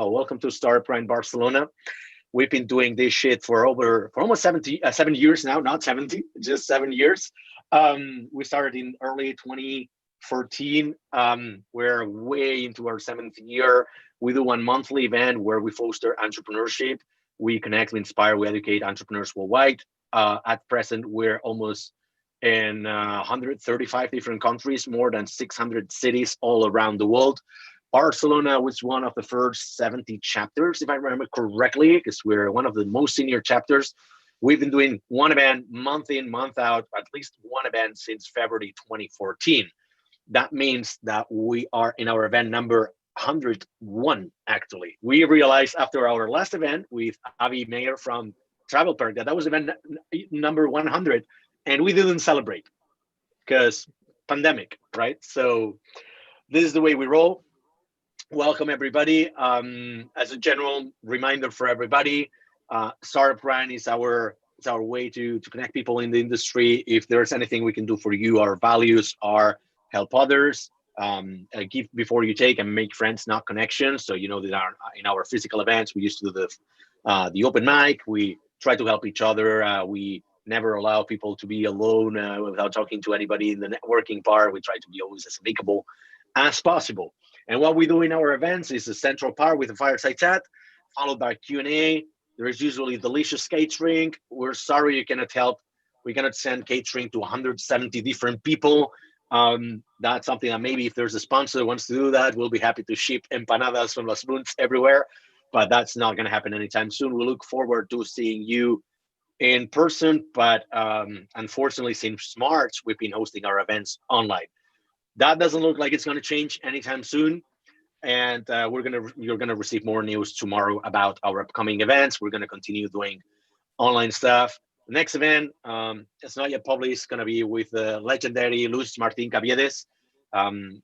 Well, welcome to Startup Grind Barcelona. We've been doing this shit for almost 7 years now, not 70, just 7 years. We started in early 2014. We're way into our seventh year. We do one monthly event where we foster entrepreneurship. We connect, we inspire, we educate entrepreneurs worldwide. At present, we're almost in 135 different countries, more than 600 cities all around the world. Barcelona was one of the first 70 chapters, if I remember correctly, because we're one of the most senior chapters. We've been doing one event month in, month out, at least one event since February 2014. That means that we are in our event number 101, actually. We realized after our last event with Avi Mayer from Travel Park that was event number 100, and we didn't celebrate because pandemic, right? So this is the way we roll. Welcome, everybody. As a general reminder for everybody, Startup Grind is our way to connect people in the industry. If there's anything we can do for you, our values are help others, give before you take, and make friends, not connections. So you know that in our physical events, we used to do the open mic. We try to help each other. We never allow people to be alone without talking to anybody. In the networking part, we try to be always as amicable as possible. And what we do in our events is the central part with a fireside chat, followed by Q&A. There is usually delicious catering. We're sorry you cannot help. We cannot send catering to 170 different people. That's something that maybe if there's a sponsor that wants to do that, we'll be happy to ship empanadas from Las Bunts everywhere. But that's not going to happen anytime soon. We look forward to seeing you in person. But unfortunately, since March, we've been hosting our events online. That doesn't look like it's going to change anytime soon. And you're gonna receive more news tomorrow about our upcoming events. We're gonna continue doing online stuff. The next event, it's not yet published. It's gonna be with the legendary Luis Martin Caviedes.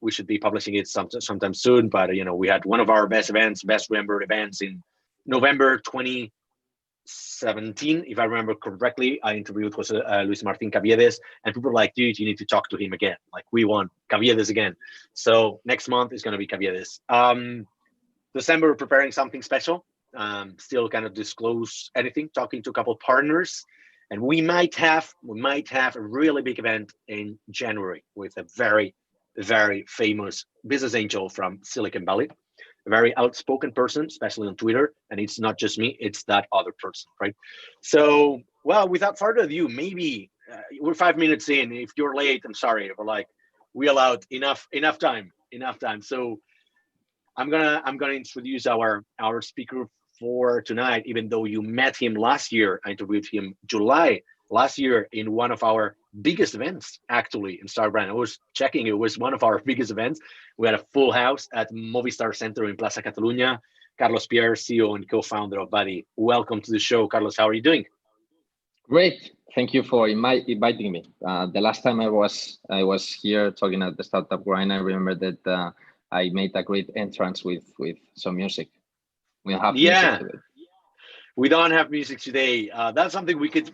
We should be publishing it sometime soon. But we had one of our best remembered events in November 2017, if I remember correctly. I interviewed Luis Martin Caviedes, and people were like, dude, you need to talk to him again. Like, we want Caviedes again. So next month is going to be Caviedes. December, we're preparing something special. Still kind of disclose anything, talking to a couple of partners. And we might have a really big event in January with a very, very famous business angel from Silicon Valley. A very outspoken person, especially on Twitter, and it's not just me, it's that other person, right? So, well, without further ado, maybe we're 5 minutes in. If you're late, I'm sorry. We're like, we allowed enough time. So I'm gonna introduce our speaker for tonight, even though you met him last year. I interviewed him July last year in one of our biggest events, actually, in Startup Grind. I was checking, it was one of our biggest events. We had a full house at Movistar Center in Plaza Catalunya. Carlos Pierre, CEO and co-founder of Badi. Welcome to the show, Carlos. How are you doing? Great. Thank you for inviting me. The last time I was here talking at the Startup Grind, I remember that I made a great entrance with some music. We have music today. We don't have music today. That's something we could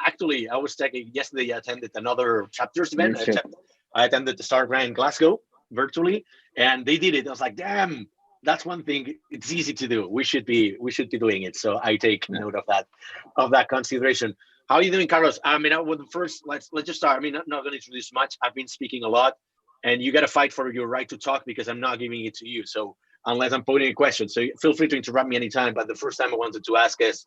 actually. I was checking yesterday. I attended another chapters event. I attended the Startup Grind in Glasgow virtually, and they did it. I was like, damn, that's one thing. It's easy to do. We should be doing it. So I take note of that consideration. How are you doing, Carlos? I mean, let's just start. I mean, I'm not going to introduce much. I've been speaking a lot, and you got to fight for your right to talk because I'm not giving it to you. So unless I'm putting a question. So feel free to interrupt me anytime. But the first time I wanted to ask is,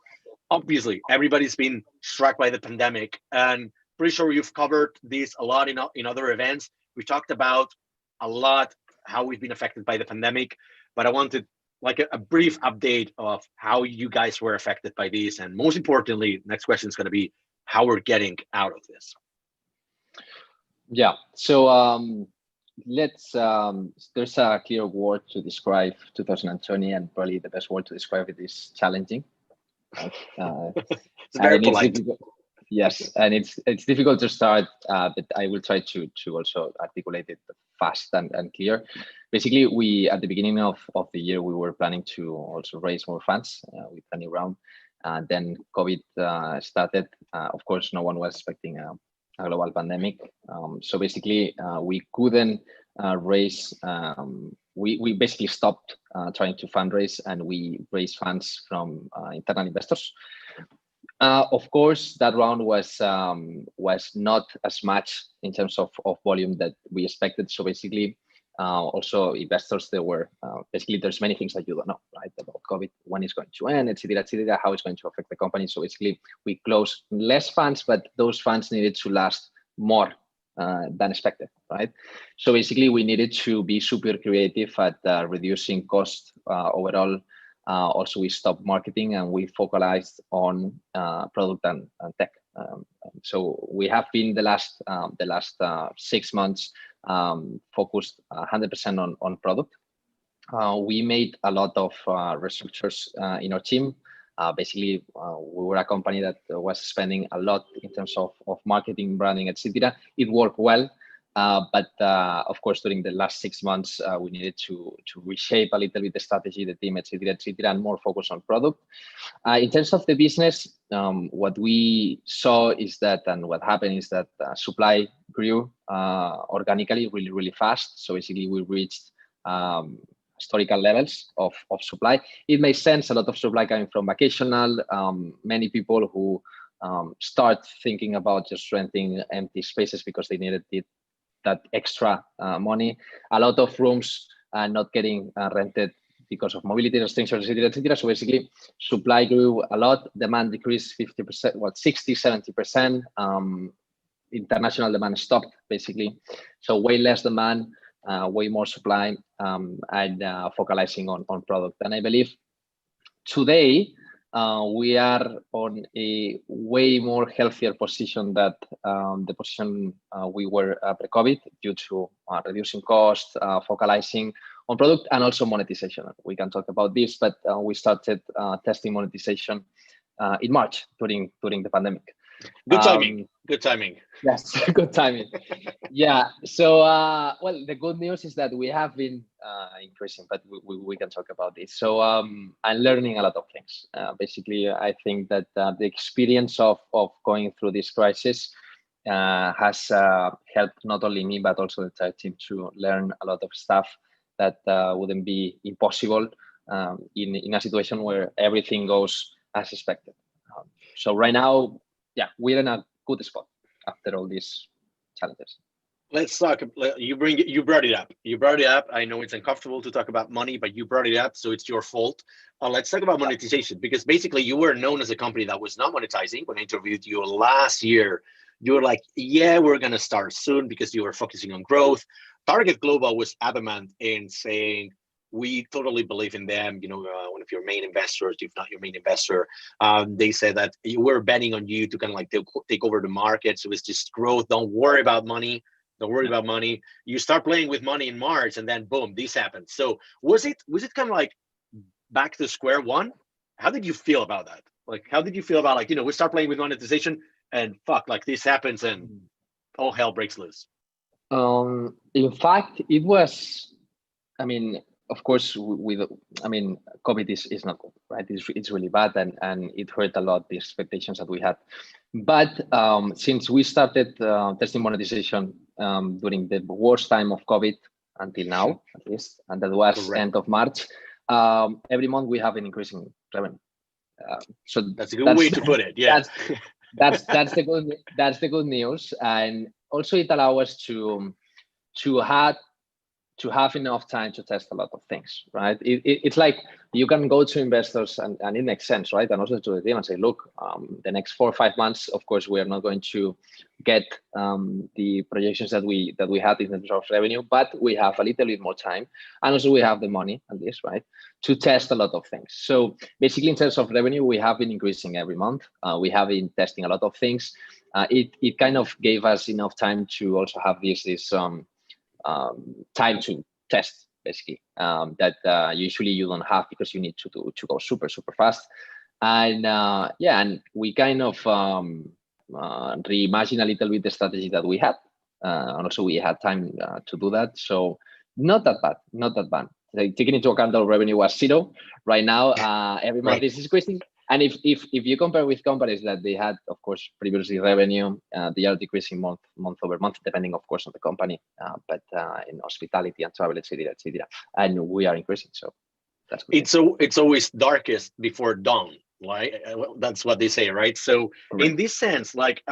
obviously, everybody's been struck by the pandemic. And pretty sure you've covered this a lot in other events. We talked about a lot how we've been affected by the pandemic. But I wanted like a brief update of how you guys were affected by this. And most importantly, next question is going to be how we're getting out of this. Yeah. So there's a clear word to describe 2020, and probably the best word to describe it is challenging. It's very polite. Yes, and it's difficult to start, but I will try to also articulate it fast and clear. Basically, we at the beginning of the year we were planning to also raise more funds with a new round, and then COVID started. Of course, no one was expecting a global pandemic. So basically, we couldn't raise we basically stopped trying to fundraise, and we raised funds from internal investors. Of course, that round was not as much in terms of volume that we expected. So basically, also investors, there were basically there's many things that you don't know, right, about COVID, when it's going to end, etc., how it's going to affect the company. So basically, we closed less funds, but those funds needed to last more than expected, right? So basically, we needed to be super creative at reducing cost overall. Also, we stopped marketing and we focused on product and tech. So we have been the last 6 months focused 100% on product. We made a lot of restructures in our team. Basically, we were a company that was spending a lot in terms of marketing, branding, etc. It worked well. But of course, during the last 6 months, we needed to reshape a little bit the strategy, the team, etc., and more focus on product. In terms of the business, what we saw is that, and what happened is that supply grew organically really, really fast. So basically, we reached historical levels of supply. It makes sense, a lot of supply coming from vacational, many people who start thinking about just renting empty spaces because they needed that extra money. A lot of rooms not getting rented because of mobility restrictions, etc. So basically, supply grew a lot, demand decreased 50%, 60, 70%. International demand stopped, basically. So way less demand, way more supply, and focusing on product. And I believe today, we are on a way more healthier position than the position we were pre-COVID, due to reducing cost, focusing on product, and also monetization. We can talk about this, but we started testing monetization in March during the pandemic. Good timing. Good timing. Yes, good timing. Yeah. So, well, the good news is that we have been increasing, but we can talk about this. So, I'm learning a lot of things. Basically, I think that the experience of going through this crisis has helped not only me, but also the entire team to learn a lot of stuff that wouldn't be impossible in a situation where everything goes as expected. So right now, yeah, we're in a good spot after all these challenges. Let's talk. You brought it up. You brought it up. I know it's uncomfortable to talk about money, but you brought it up, so it's your fault. Let's talk about monetization, because basically you were known as a company that was not monetizing. When I interviewed you last year, you were like, yeah, we're going to start soon, because you were focusing on growth. Target Global was adamant in saying, we totally believe in them. You know, one of your main investors, if not your main investor, they said that we're betting on you to kind of like take over the market. So it's just growth. Don't worry about money. Don't worry about money. You start playing with money in March, and then boom, this happened. So was it kind of like back to square one? How did you feel about that? Like, how did you feel about, like, you know, we start playing with monetization and fuck, like this happens and all hell breaks loose? In fact, it was, I mean, of course, COVID is not good, right? It's really bad, and it hurt a lot the expectations that we had. But since we started testing monetization during the worst time of COVID until now, at least, and that was Correct. End of March, every month we have an increasing revenue. So that's a good way to put it. Yeah, that's the good news, and also it allows us to have enough time to test a lot of things, right? It's like you can go to investors and it makes sense, right? And also to the team and say, look, the next 4 or 5 months, of course, we are not going to get the projections that we had in terms of revenue, but we have a little bit more time. And also we have the money, at least, right, to test a lot of things. So basically in terms of revenue, we have been increasing every month. We have been testing a lot of things. It kind of gave us enough time to also have this time to test, basically, that usually you don't have, because you need to go super fast. And and we kind of reimagine a little bit the strategy that we had, and also we had time to do that. So not that bad. Like, taking into account our revenue was 0 right now. Every month is increasing. And if you compare with companies that they had, of course, previously revenue, they are decreasing month over month, depending, of course, on the company. But in hospitality and travel, etc., etc., and we are increasing. So that's good. It's always darkest before dawn. Like that's what they say, right? So Correct. in this sense, like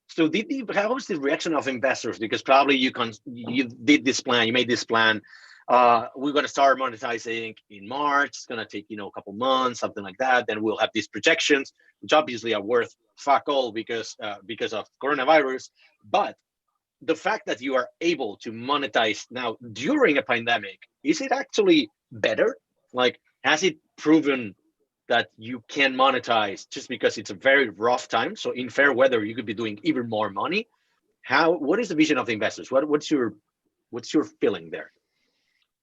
so how was the reaction of investors? Because probably you did this plan, you made this plan. We're going to start monetizing in March. It's going to take a couple months, something like that. Then we'll have these projections, which obviously are worth fuck all because of coronavirus. But the fact that you are able to monetize now during a pandemic, is it actually better? Like, has it proven that you can monetize just because it's a very rough time? So in fair weather, you could be doing even more money. What is the vision of the investors? What's your feeling there?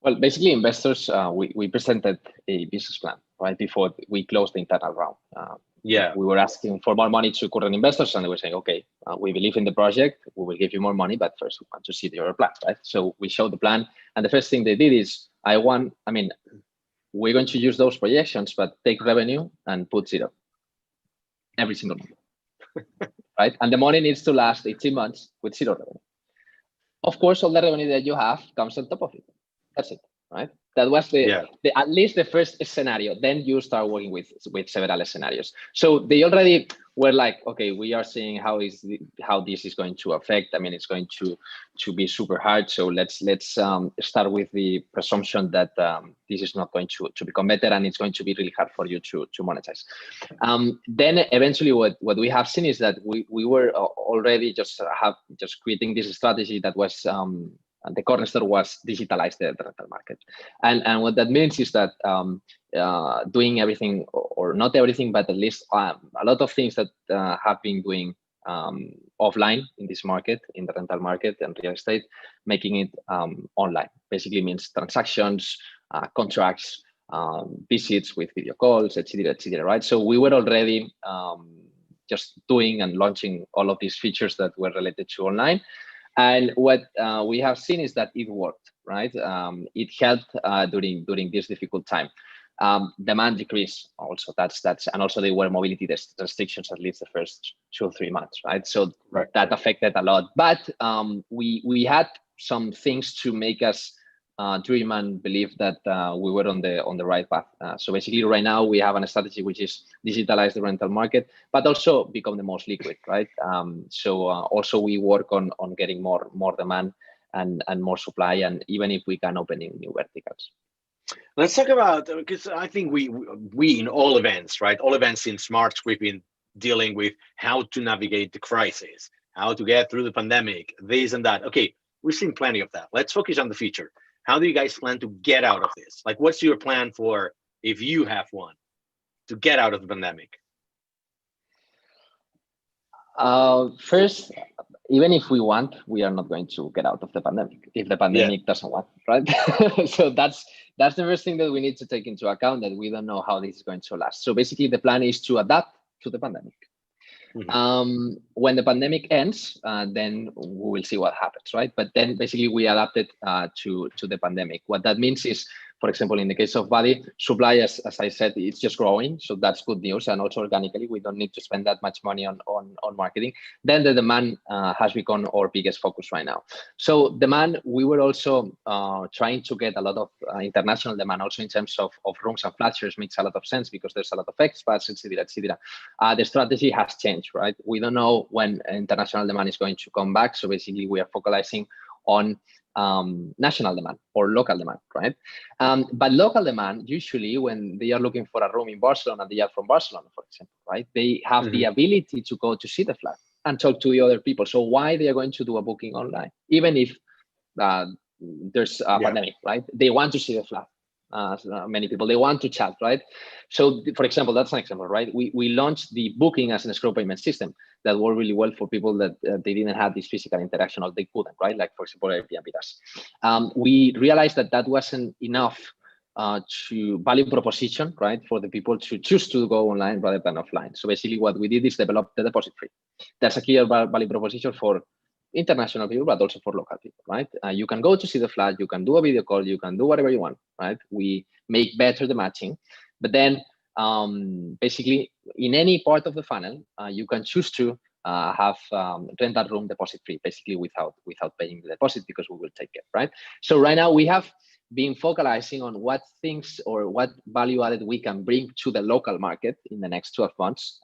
Well, basically, investors, we presented a business plan right before we closed the internal round. Yeah, we were asking for more money to current investors, and they were saying, "Okay, we believe in the project. We will give you more money, but first we want to see your plan." Right? So we showed the plan, and the first thing they did is, we're going to use those projections, but take revenue and put zero every single month, right? And the money needs to last 18 months with zero revenue. Of course, all the revenue that you have comes on top of it. That's it, right? That was at least the first scenario. Then you start working with several scenarios. So they already were like, okay, we are seeing how this is going to affect. It's going to be super hard. So let's start with the presumption that this is not going to become better, and it's going to be really hard for you to monetize. Then eventually, what we have seen is that we were already just creating this strategy that was. And the cornerstone was digitalize the rental market. And what that means is that doing everything, or not everything, but at least a lot of things that have been doing offline in this market, in the rental market and real estate, making it online. Basically means transactions, contracts, visits with video calls, etc., right? So we were already just doing and launching all of these features that were related to online. And what we have seen is that it worked, right? It helped during this difficult time. Demand decreased also. That's and also there were mobility restrictions at least the first 2 or 3 months, right? So that affected a lot. But we had some things to make us dream and believe that we were on the right path. So basically, right now we have a strategy which is digitalize the rental market, but also become the most liquid, right? So also we work on getting more demand and more supply, and even if we can open in new verticals. Let's talk about, because I think we in all events, right? All events since March, we've been dealing with how to navigate the crisis, how to get through the pandemic, this and that. Okay, we've seen plenty of that. Let's focus on the future. How do you guys plan to get out of this? Like, what's your plan for, if you have one, to get out of the pandemic? First, even if we want, we are not going to get out of the pandemic if the pandemic doesn't want, right? So that's the first thing that we need to take into account, that we don't know how this is going to last. So basically, the plan is to adapt to the pandemic. Mm-hmm. When the pandemic ends, then we will see what happens, right? But then basically we adapted to the pandemic. What that means is, for example, in the case of Badi, supply, as I said, it's just growing. So that's good news. And also organically, we don't need to spend that much money on marketing. Then the demand has become our biggest focus right now. So demand, we were also trying to get a lot of international demand, also in terms of rooms and flat shares. Makes a lot of sense because there's a lot of expats, etc. The strategy has changed, right? We don't know when international demand is going to come back. So basically, we are focusing on national demand or local demand, right? But local demand, usually when they are looking for a room in Barcelona, they are from Barcelona, for example, right? They have the ability to go to see the flat and talk to the other people. So why they are going to do a booking online, even if there's a pandemic, right? They want to see the flat. Many people, they want to chat, right? So for example, that's an example, right? We launched the booking as an escrow payment system that worked really well for people that they didn't have this physical interaction, or they couldn't, right? Like, for example, Airbnb does. We realized that wasn't enough to value proposition, right? For the people to choose to go online rather than offline. So basically what we did is develop the deposit free. That's a clear value proposition for international people, but also for local people, right? You can go to see the flat, you can do a video call, you can do whatever you want, right? We make better the matching, but then basically in any part of the funnel, you can choose to have rent that room deposit free, basically without paying the deposit, because we will take it, right? So right now we have been focusing on what things or what value added we can bring to the local market in the next 12 months.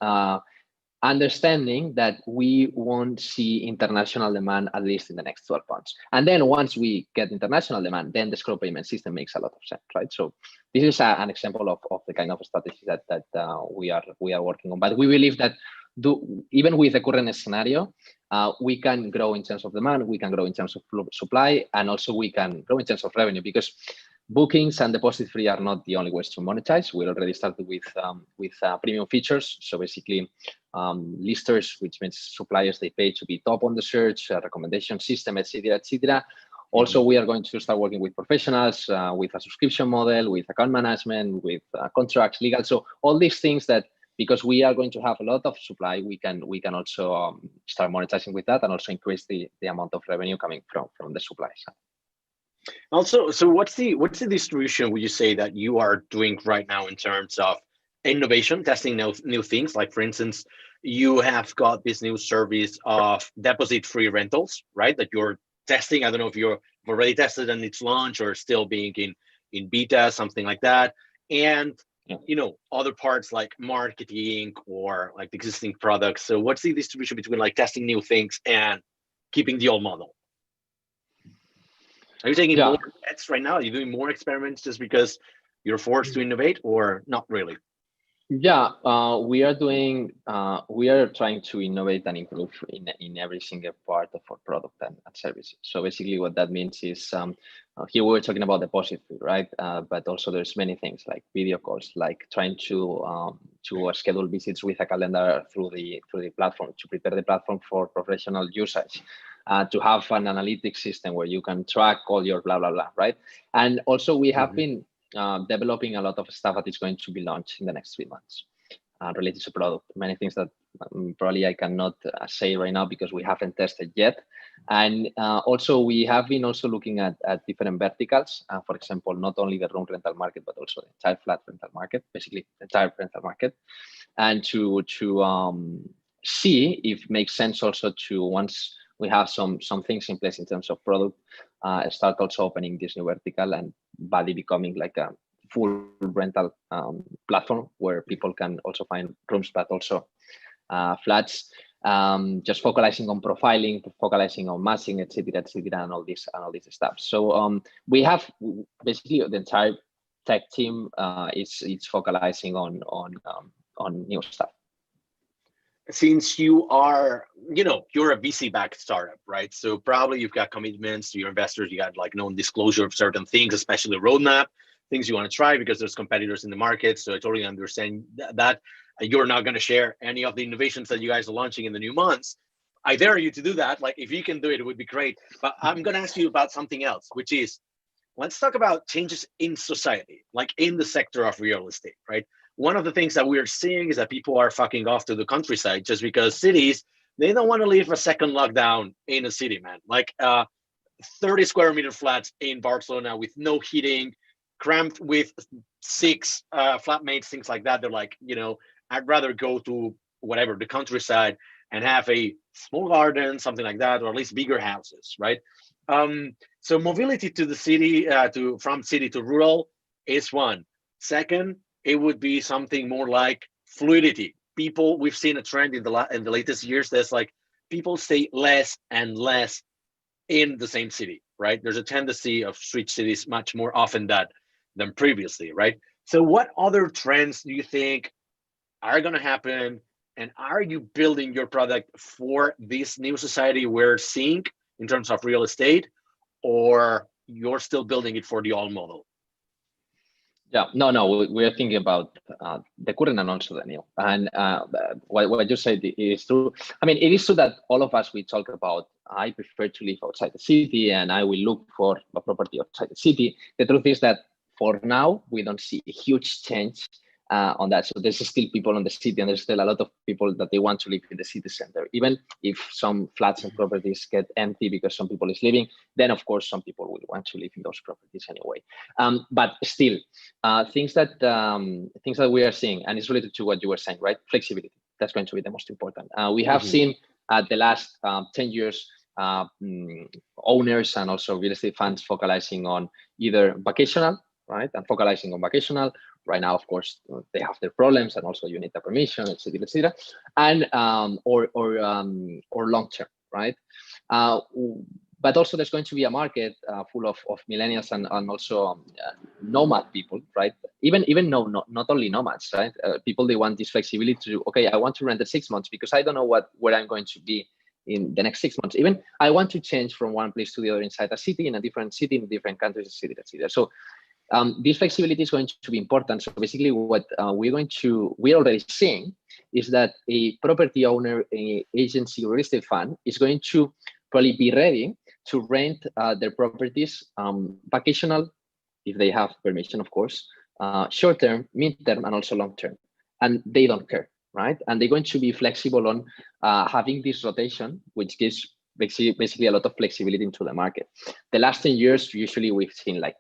Understanding that we won't see international demand at least in the next 12 months. And then once we get international demand, then the escrow payment system makes a lot of sense, right? So this is an example of the kind of strategy that we are working on. But we believe that even with the current scenario, we can grow in terms of demand, we can grow in terms of supply, and also we can grow in terms of revenue, because bookings and deposit free are not the only ways to monetize. We already started with premium features. So basically, listers, which means suppliers, they pay to be top on the search, recommendation system, etc., etc. Also, we are going to start working with professionals, with a subscription model, with account management, with contracts, legal. So all these things that, because we are going to have a lot of supply, we can also start monetizing with that, and also increase the amount of revenue coming from the supply side. Also, so what's the distribution would you say that you are doing right now in terms of innovation, testing new things? Like, for instance, you have got this new service of deposit-free rentals, right? That you're testing. I don't know if you've already tested and it's launched or still being in beta, something like that. And other parts like marketing or like existing products. So what's the distribution between like testing new things and keeping the old model? Are you taking more bets right now? Are you doing more experiments just because you're forced to innovate, or not really? Yeah, we are trying to innovate and improve in every single part of our product and services. So basically what that means is, here we're talking about deposit fee, right? But also there's many things like video calls, like trying to schedule visits with a calendar through the platform, to prepare the platform for professional usage. To have an analytics system where you can track all your blah, blah, blah, right? And also we have been developing a lot of stuff that is going to be launched in the next 3 months related to product. Many things that probably I cannot say right now because we haven't tested yet. And also we have been also looking at different verticals. For example, not only the room rental market, but also the entire flat rental market, basically the entire rental market. And to see if it makes sense also to, once we have some things in place in terms of product, start also opening this new vertical, and Badi becoming like a full rental platform where people can also find rooms, but also flats. Just focusing on profiling, focusing on matching, etc., and all this stuff. So we have basically the entire tech team is focusing on new stuff. Since you are, you're a VC-backed startup, right? So probably you've got commitments to your investors. You got like non-disclosure of certain things, especially roadmap, things you want to try because there's competitors in the market. So I totally understand that you're not going to share any of the innovations that you guys are launching in the new months. I dare you to do that. Like, if you can do it, it would be great. But I'm going to ask you about something else, which is, let's talk about changes in society, like in the sector of real estate, right? One of the things that we're seeing is that people are fucking off to the countryside just because cities, they don't want to leave a second lockdown in a city, man. Like 30 square meter flats in Barcelona with no heating, cramped with 6 flatmates, things like that. They're like, I'd rather go to whatever, the countryside, and have a small garden, something like that, or at least bigger houses, right? So mobility to the city, from city to rural is one. Second, it would be something more like fluidity. People, we've seen a trend in the latest years that's like people stay less and less in the same city, right? There's a tendency of switch cities much more often than previously, right? So what other trends do you think are going to happen? And are you building your product for this new society we're seeing in terms of real estate, or you're still building it for the old model? Yeah, no, we are thinking about the current and also the new. And what you said is true. I mean, it is true that all of us, we talk about, I prefer to live outside the city and I will look for a property outside the city. The truth is that for now, we don't see a huge change on that. So there's still people in the city, and there's still a lot of people that they want to live in the city center. Even if some flats and properties get empty because some people is leaving, then of course some people will want to live in those properties anyway. But still, things that we are seeing, and it's related to what you were saying, right? Flexibility. That's going to be the most important. We have seen the last 10 years owners and also real estate funds focusing on either vacational, right, and focusing on vacational. Right now, of course, they have their problems, and also you need the permission, etc., etc., and or long term, right? But also, there's going to be a market full of millennials and also nomad people, right? Even no, not only nomads, right? People, they want this flexibility to, okay, I want to rent it 6 months because I don't know where I'm going to be in the next 6 months. Even I want to change from one place to the other inside a city, in a different city, in different countries, etc., etc. So this flexibility is going to be important. So basically, what we're already seeing is that a property owner, a agency, real estate fund is going to probably be ready to rent their properties vacational, if they have permission, of course, short term, mid term, and also long term, and they don't care, right? And they're going to be flexible on having this rotation, which gives basically a lot of flexibility into the market. The last 10 years, usually we've seen like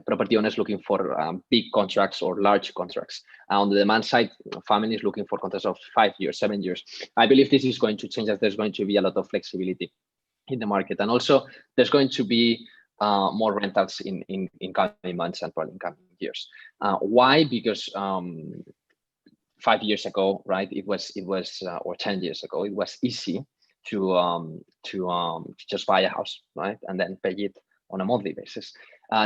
property owners looking for big contracts or large contracts. On the demand side, families looking for contracts of 5 years, 7 years. I believe this is going to change as there's going to be a lot of flexibility in the market. And also there's going to be more rentals in coming months and probably in coming years. Why? Because 5 years ago, right, it was or 10 years ago, it was easy to just buy a house, right, and then pay it on a monthly basis.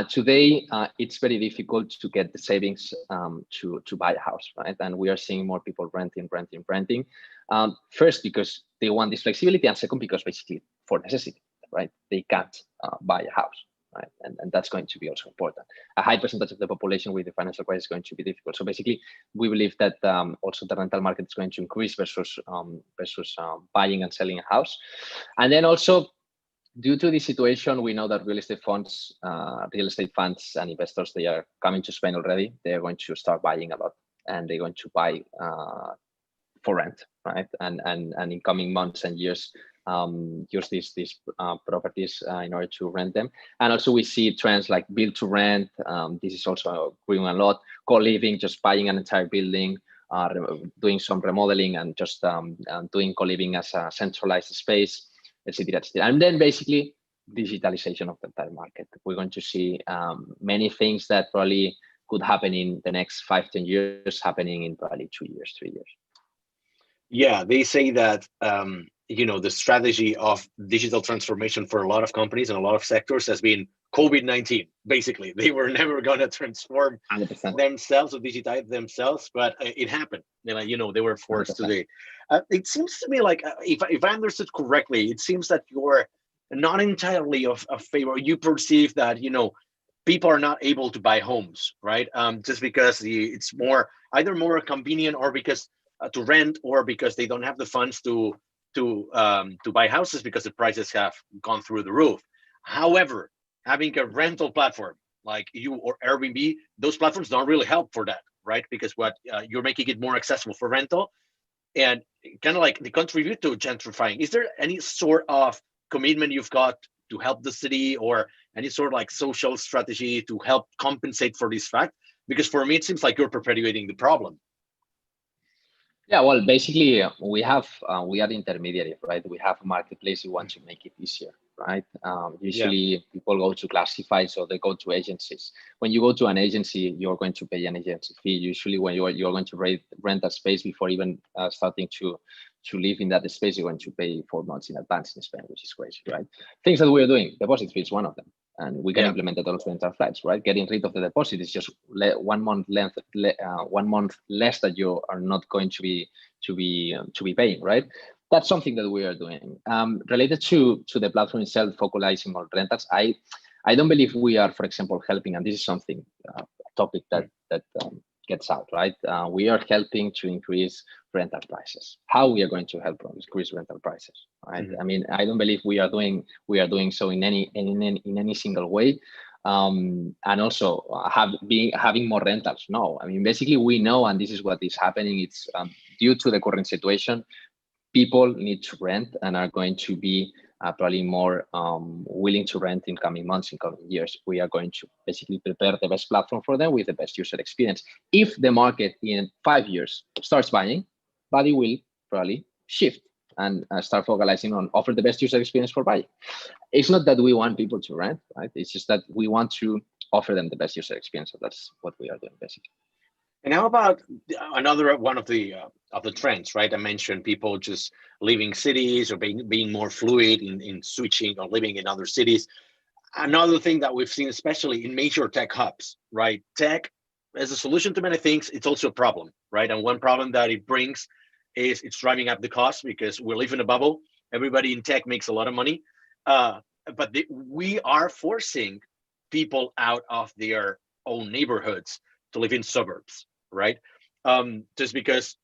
Today, it's very difficult to get the savings to buy a house, right? And we are seeing more people renting. First, because they want this flexibility, and second, because basically for necessity, right? They can't buy a house, right? And that's going to be also important. A high percentage of the population with the financial crisis is going to be difficult. So basically, we believe that also the rental market is going to increase versus buying and selling a house. And then also, due to this situation, we know that real estate funds and investors, they are coming to Spain already. They are going to start buying a lot, and they're going to buy for rent, right? And in coming months and years, use these properties in order to rent them. And also we see trends like build to rent. This is also growing a lot. Co-living, just buying an entire building, doing some remodeling, and just doing co-living as a centralized space, etc., etc. And then basically digitalization of the entire market. We're going to see many things that probably could happen in the next 5-10 years, happening in probably 2 years, 3 years. Yeah, they say that the strategy of digital transformation for a lot of companies and a lot of sectors has been COVID-19. Basically, they were never going to transform 100%. themselves or digitize themselves, but it happened. They were forced 100%. to. It seems to me like, if I understood correctly, it seems that you're not entirely of favor. You perceive that people are not able to buy homes, right? Just because it's either more convenient, or because to rent, or because they don't have the funds to buy houses because the prices have gone through the roof. However, having a rental platform like you or Airbnb, those platforms don't really help for that, right? Because you're making it more accessible for rental, and kind of like they contribute to gentrifying. Is there any sort of commitment you've got to help the city, or any sort of like social strategy to help compensate for this fact? Because for me, it seems like you're perpetuating the problem. Yeah, well, basically, we are intermediary, right? We have a marketplace. We want to make it easier, right? Usually, people go to classifieds, or they go to agencies. When you go to an agency, you're going to pay an agency fee. Usually, when you're going to rent a space before even starting to live in that space, you're going to pay 4 months in advance in Spain, which is crazy, right? Things that we're doing, deposit fee is one of them. And we can implement that also in our flights, right? Getting rid of the deposit is just 1 month less that you are not going to be paying, right? That's something that we are doing. Related to the platform itself, focusing on rentals, I don't believe we are, for example, helping, and this is something a topic that gets out, right? We are helping to increase rental prices. How we are going to help increase rental prices, right? I mean, I don't believe we are doing so in any single way. And also having more rentals. No, I mean, basically we know, and this is what is happening. It's due to the current situation, people need to rent and are going to be probably more willing to rent in coming months, in coming years. We are going to basically prepare the best platform for them with the best user experience. If the market in 5 years starts buying, Badi will probably shift and start focusing on offer the best user experience for buying. It's not that we want people to rent, right? It's just that we want to offer them the best user experience. So that's what we are doing basically. And how about another one of the trends, right? I mentioned people just leaving cities or being more fluid in switching or living in other cities. Another thing that we've seen, especially in major tech hubs, right? Tech as a solution to many things, it's also a problem, right? And one problem that it brings is it's driving up the cost because we live in a bubble. Everybody in tech makes a lot of money, but we are forcing people out of their own neighborhoods to live in suburbs, right? Just because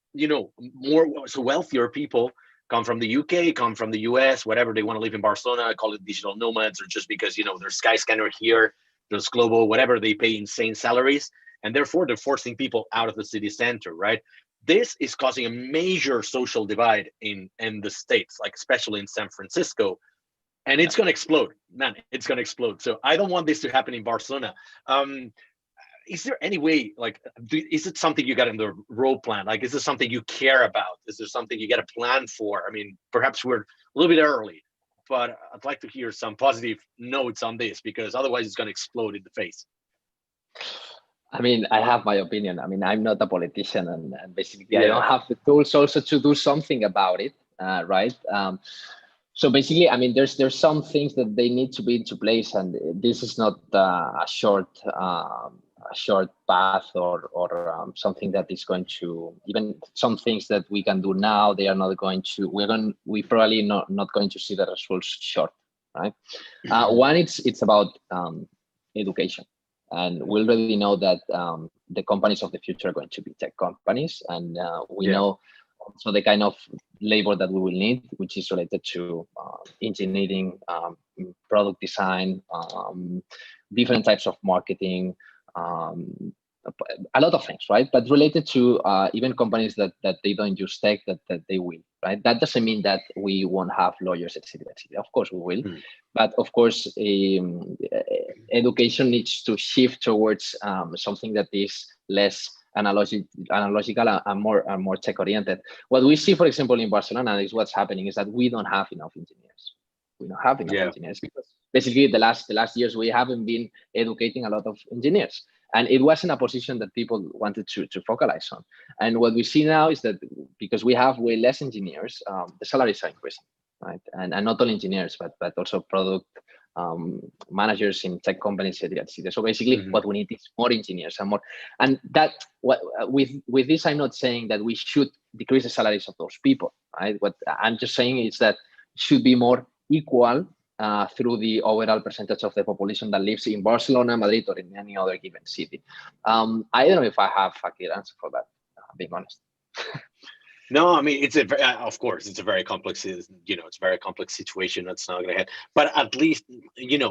more so wealthier people come from the UK, come from the US, whatever, they want to live in Barcelona, call it digital nomads, or just because there's Skyscanner here, there's Global, whatever, they pay insane salaries, and therefore they're forcing people out of the city center, right? This is causing a major social divide in the States, like especially in San Francisco, and it's going to explode, man. It's going to explode. So I don't want this to happen in Barcelona. Is there any way, like, is it something you got in the road plan? Like, is this something you care about? Is there something you got a plan for? I mean, perhaps we're a little bit early, but I'd like to hear some positive notes on this, because otherwise it's going to explode in the face. I mean, I have my opinion. I mean, I'm not a politician, and basically I don't have the tools also to do something about it, right? So basically, I mean, there's some things that they need to be into place, and this is not a short path or something that is going to, even some things that we can do now, they are not going to. We probably not going to see the results short, right? One, it's about education. And we already know that the companies of the future are going to be tech companies. And we know also the kind of labor that we will need, which is related to engineering, product design, different types of marketing, a lot of things, right? But related to even companies that they don't use tech, that they will, right? That doesn't mean that we won't have lawyers, etc. Of course we will, but of course education needs to shift towards something that is less analogical and more tech oriented. What we see, for example, in Barcelona, is what's happening is that we don't have enough engineers. We don't have enough engineers because basically the last years we haven't been educating a lot of engineers. And it wasn't a position that people wanted to focalize on. And what we see now is that because we have way less engineers, the salaries are increasing, right? And not only engineers, but also product managers in tech companies, etc. So basically, what we need is more engineers and more. And that with this, I'm not saying that we should decrease the salaries of those people, right? What I'm just saying is that it should be more equal through the overall percentage of the population that lives in Barcelona, Madrid, or in any other given city. I don't know if I have a clear answer for that, being honest. No, I mean, of course, it's a very complex, it's a very complex situation. That's not going to happen. But at least,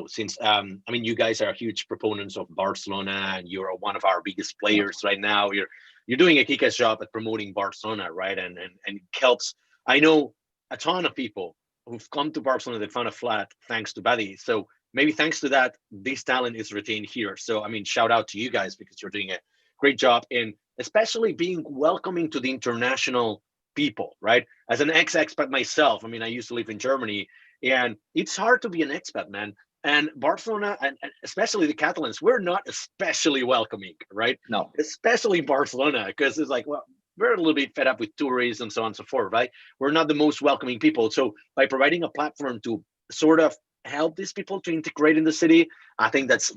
since, I mean, you guys are huge proponents of Barcelona, and you're one of our biggest players right now. You're doing a kick-ass job at promoting Barcelona, right? And it helps. I know a ton of people who've come to Barcelona, they found a flat thanks to Badi. So maybe thanks to that, this talent is retained here. So, I mean, shout out to you guys, because you're doing a great job in especially being welcoming to the international people, right? As an ex-expat myself, I mean, I used to live in Germany, and it's hard to be an expat, man. And Barcelona, and especially the Catalans, we're not especially welcoming, right? No. Especially Barcelona, because it's like, well, we're a little bit fed up with tourists and so on and so forth, right? We're not the most welcoming people. So by providing a platform to sort of help these people to integrate in the city, I think that's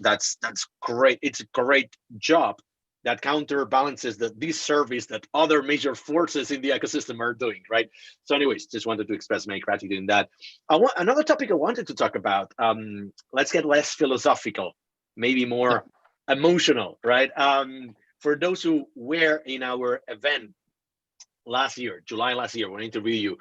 great. It's a great job that counterbalances the disservice that other major forces in the ecosystem are doing, right? So anyways, just wanted to express my gratitude in that. Another topic I wanted to talk about, let's get less philosophical, maybe more emotional, right? For those who were in our event last year, July last year, when I interviewed you,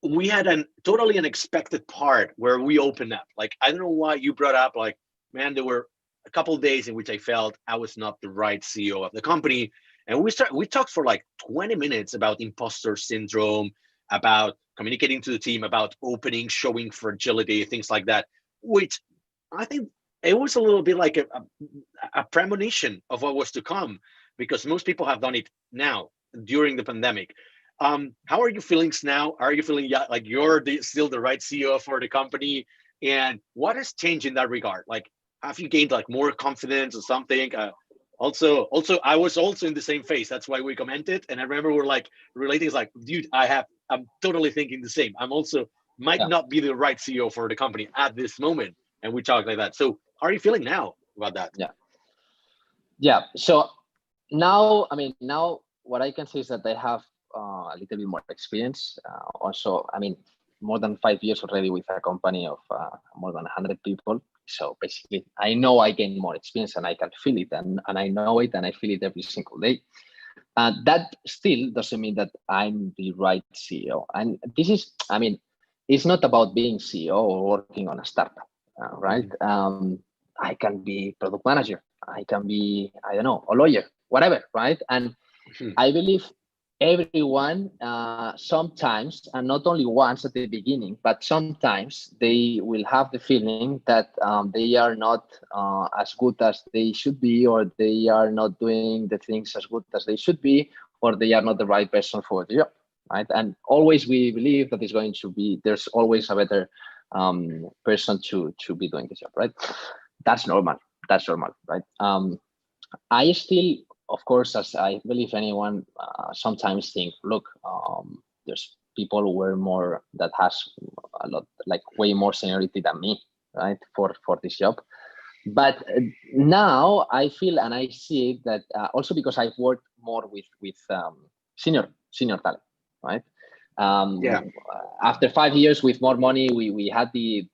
we had a totally unexpected part where we opened up. Like, I don't know why you brought up, like, man, there were a couple of days in which I felt I was not the right CEO of the company. And we talked for like 20 minutes about imposter syndrome, about communicating to the team, about opening, showing fragility, things like that, which I think it was a little bit like a premonition of what was to come, because most people have done it now during the pandemic. How are you feeling now? Are you feeling like you're still the right CEO for the company? And what has changed in that regard? Like, have you gained like more confidence or something? Also, I was also in the same phase. That's why we commented. And I remember we're like relating. It's like, dude, I'm totally thinking the same. I'm also might Yeah. not be the right CEO for the company at this moment. And we talk like that. So how are you feeling now about that? Yeah. So now, I mean, now what I can say is that I have a little bit more experience. Also, I mean, more than 5 years already with a company of more than 100 people. So basically, I know I gain more experience and I can feel it, and I know it and I feel it every single day. That still doesn't mean that I'm the right CEO. And this is, I mean, it's not about being CEO or working on a startup, right? I can be product manager. I can be, I don't know, a lawyer, whatever, right? And I believe everyone sometimes, and not only once at the beginning, but sometimes they will have the feeling that they are not as good as they should be, or they are not doing the things as good as they should be, or they are not the right person for the job, right? And always we believe that it's going to be, there's always a better person to be doing the job, right? That's normal. That's normal, right? I still, of course, as I believe anyone, sometimes think, look, there's people who were more, that has a lot, like way more seniority than me, right, for this job. But now I feel and I see it that also because I've worked more with senior talent, right? After 5 years with more money, we had we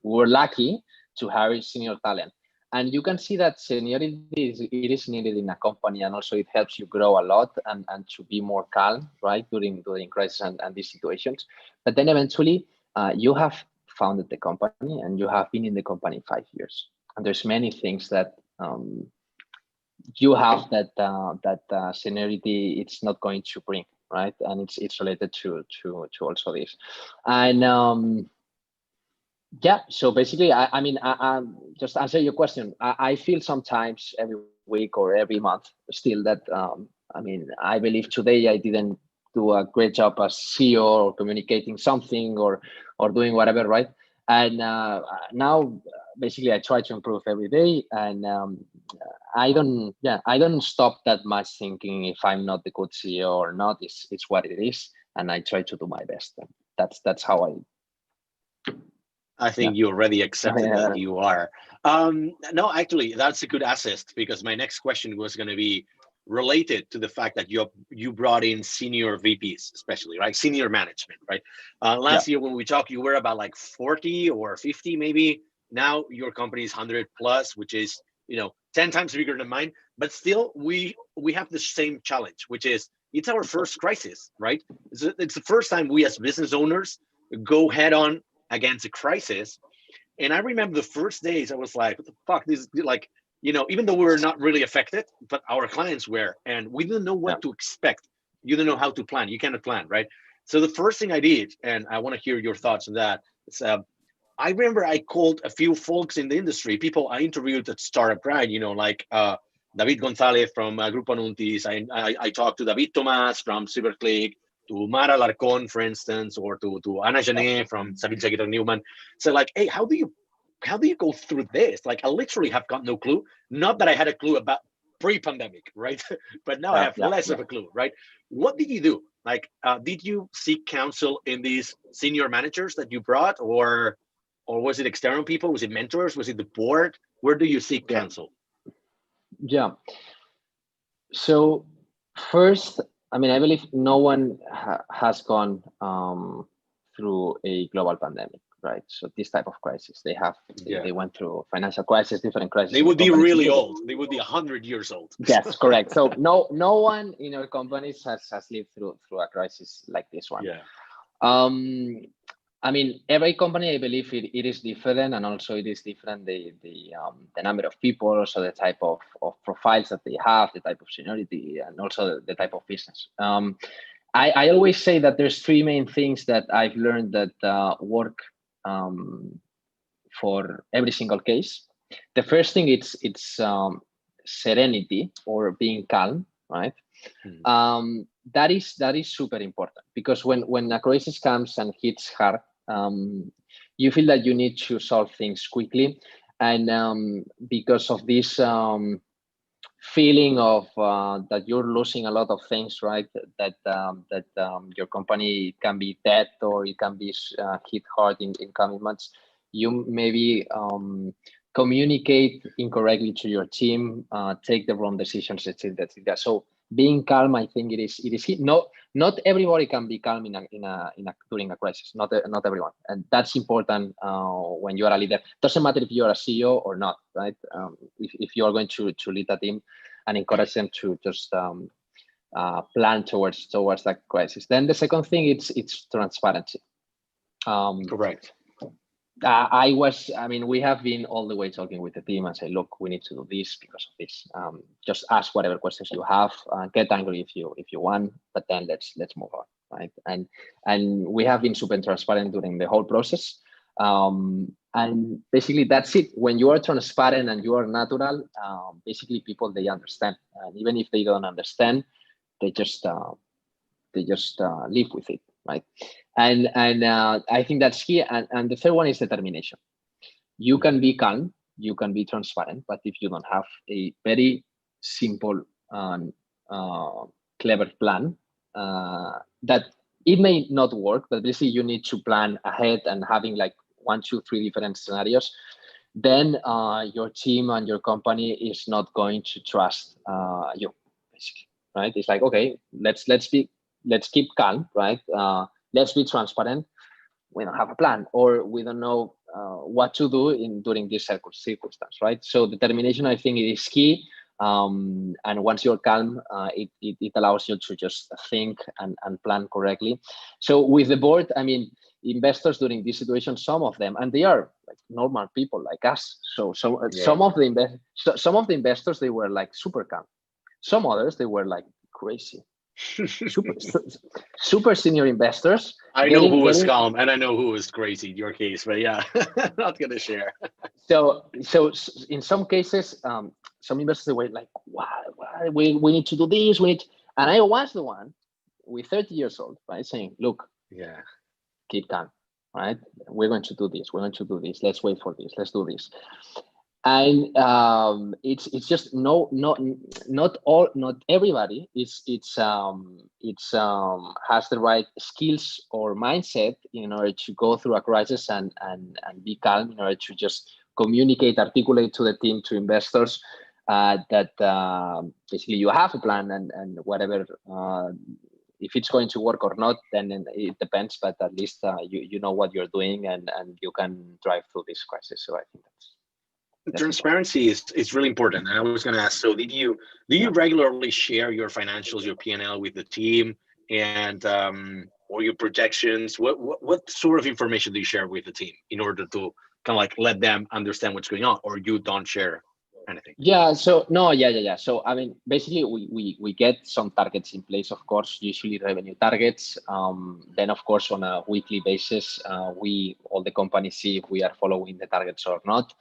were lucky to hire senior talent. And you can see that seniority it is needed in a company, and also it helps you grow a lot and to be more calm, right, during crisis and these situations. But then eventually you have founded the company and you have been in the company 5 years, and there's many things that you have that seniority it's not going to bring, right? And it's related to also this. And yeah, so basically, I mean, I just answer your question. I feel sometimes every week or every month still that, I mean, I believe today I didn't do a great job as CEO or communicating something or doing whatever, right? And now basically I try to improve every day, and I don't stop that much thinking if I'm not the good CEO or not. It's what it is, and I try to do my best. And that's how I think you already accepted that you are. No, actually, that's a good assist, because my next question was going to be related to the fact that you brought in senior VPs, especially, right? Senior management, right? Last year when we talked, you were about like 40 or 50 maybe. Now your company is 100 plus, which is 10 times bigger than mine. But still, we have the same challenge, which is it's our first crisis, right? It's the first time we as business owners go head on against a crisis. And I remember the first days I was like, what the fuck, this is like, even though we were not really affected, but our clients were, and we didn't know what to expect. You don't know how to plan. You cannot plan, right? So the first thing I did, and I want to hear your thoughts on that, is I remember I called a few folks in the industry, people I interviewed at Startup Grind, like David Gonzalez from Grupo Anuntis. I talked to David Tomas from Cyberclick, to Mara Larcon, for instance, or to Anna Janet from Savile Jaguar Newman. So like, hey, how do you go through this? Like, I literally have got no clue. Not that I had a clue about pre-pandemic, right? But now I have less of a clue, right? What did you do? Like, did you seek counsel in these senior managers that you brought, or was it external people? Was it mentors? Was it the board? Where do you seek counsel? Yeah. So first, I mean, I believe no one has gone through a global pandemic, right? So this type of crisis, they went through financial crisis, different crises. They would be really old. They would be 100 years old. Yes, correct. So no one in our companies has lived through a crisis like this one. Yeah. I mean, every company, I believe it is different, and also it is different the number of people, also the type of profiles that they have, the type of seniority, and also the type of business. I always say that there's three main things that I've learned that work for every single case. The first thing it's serenity, or being calm, right? That is super important, because when a crisis comes and hits hard, you feel that you need to solve things quickly, and because of this feeling of that you're losing a lot of things, right? That your company can be dead, or it can be hit hard in coming months. You maybe communicate incorrectly to your team, take the wrong decisions, etc. So being calm, I think it is not everybody can be calm during a crisis. Not everyone, and that's important when you are a leader. Doesn't matter if you are a CEO or not, right? If you are going to lead a team, and encourage them to just plan towards that crisis. Then the second thing, it's transparency. Correct. I mean, we have been all the way talking with the team and say, look, we need to do this because of this. Just ask whatever questions you have. Get angry if you want, but then let's move on, right? And we have been super transparent during the whole process. And basically that's it. When you are transparent and you are natural, basically people, they understand, and even if they don't understand, they just live with it, right? And I think that's key. And the third one is determination. You can be calm, you can be transparent, but if you don't have a very simple and clever plan, that it may not work, but basically you need to plan ahead and having like 1, 2, 3 different scenarios, then your team and your company is not going to trust you, basically, right? It's like, okay, let's keep calm, right? Let's be transparent. We don't have a plan, or we don't know what to do during this circumstance, right? So determination, I think, is key. And once you're calm, it allows you to just think and plan correctly. So with the board, I mean, investors during this situation, some of them, and they are like normal people like us. So some of the investors, they were like super calm. Some others, they were like crazy. super senior investors. I know who was calm and I know who was crazy in your case, but yeah, not gonna share. So in some cases, some investors were like, "Why we need to do this? And I was the one with 30 years old, right, saying, "Look, yeah, keep calm, right? We're going to do this. We're going to do this. Let's wait for this. Let's do this." And it's just not everybody has the right skills or mindset in order to go through a crisis and be calm, in order to just communicate, articulate to the team, to investors, that basically you have a plan, and whatever, if it's going to work or not, then it depends, but at least you know what you're doing, and you can drive through this crisis. So I think that's transparency is really important. And I was going to ask, so do you regularly share your financials, your P&L with the team, and or your projections? What sort of information do you share with the team in order to kind of like let them understand what's going on, or you don't share anything? Yeah. So no. Yeah. So I mean, basically, we get some targets in place, of course, usually revenue targets. Then, of course, on a weekly basis, all the companies see if we are following the targets or not.